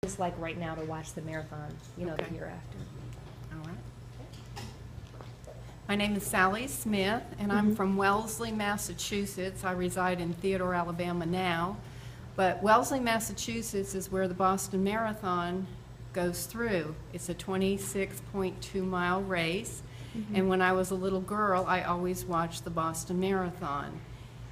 it's like right now to watch the marathon, you know, Okay. the year after. All right. My name is Sally Smith, and I'm from Wellesley, Massachusetts. I reside in Theodore, Alabama now. But Wellesley, Massachusetts is where the Boston Marathon goes through. It's a 26.2-mile race. And when I was a little girl, I always watched the Boston Marathon.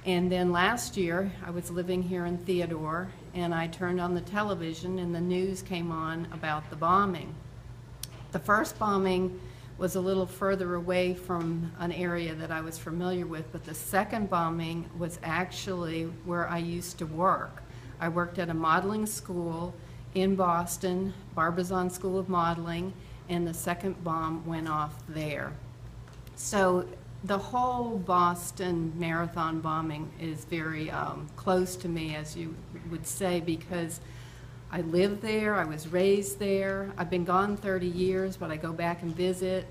And then last year, I was living here in Theodore, and I turned on the television, and the news came on about the bombing. The first bombing was a little further away from an area that I was familiar with, but the second bombing was actually where I used to work. I worked at a modeling school in Boston, Barbizon School of Modeling, and the second bomb went off there. So the whole Boston Marathon bombing is very close to me, as you would say, because I live there, I was raised there. I've been gone 30 years, but I go back and visit.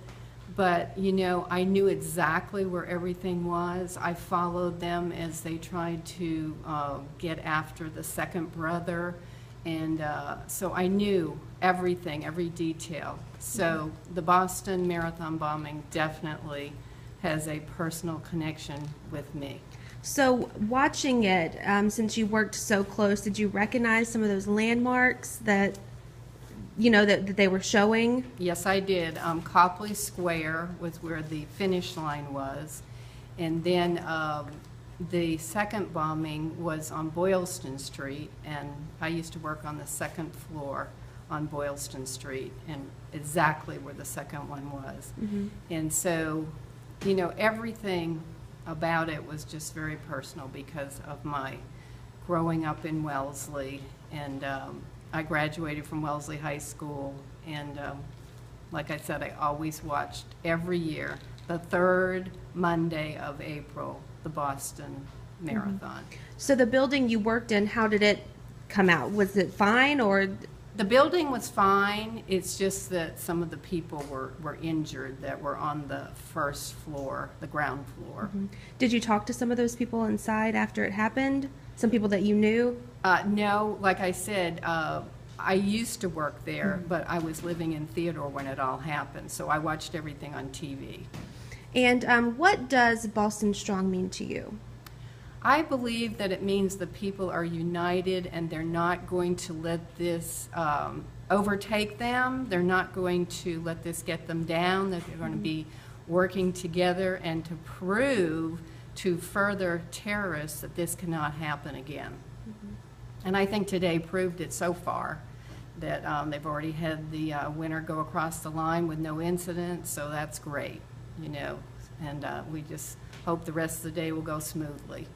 But, you know, I knew exactly where everything was. I followed them as they tried to get after the second brother. And so I knew everything, every detail. So the Boston Marathon bombing definitely has a personal connection with me. So watching it, since you worked so close, did you recognize some of those landmarks that, you know, that they were showing? Yes, I did. Copley Square was where the finish line was. And then the second bombing was on Boylston Street, and I used to work on the second floor on Boylston Street, and exactly where the second one was. And so, you know, everything about it was just very personal because of my growing up in Wellesley, and I graduated from Wellesley High School, and like I said, I always watched every year, the third Monday of April, the Boston Marathon. So the building you worked in, how did it come out? Was it fine, or? The building was fine, it's just that some of the people were injured that were on the first floor, the ground floor. Did you talk to some of those people inside after it happened? Some people that you knew? No, like I said, I used to work there, but I was living in Theodore when it all happened, so I watched everything on TV. And what does Boston Strong mean to you? I believe that it means the people are united and they're not going to let this overtake them. They're not going to let this get them down, that they're going to be working together and to prove to further terrorists that this cannot happen again. And I think today proved it so far, that they've already had the winner go across the line with no incident, so that's great, you know, and we just hope the rest of the day will go smoothly.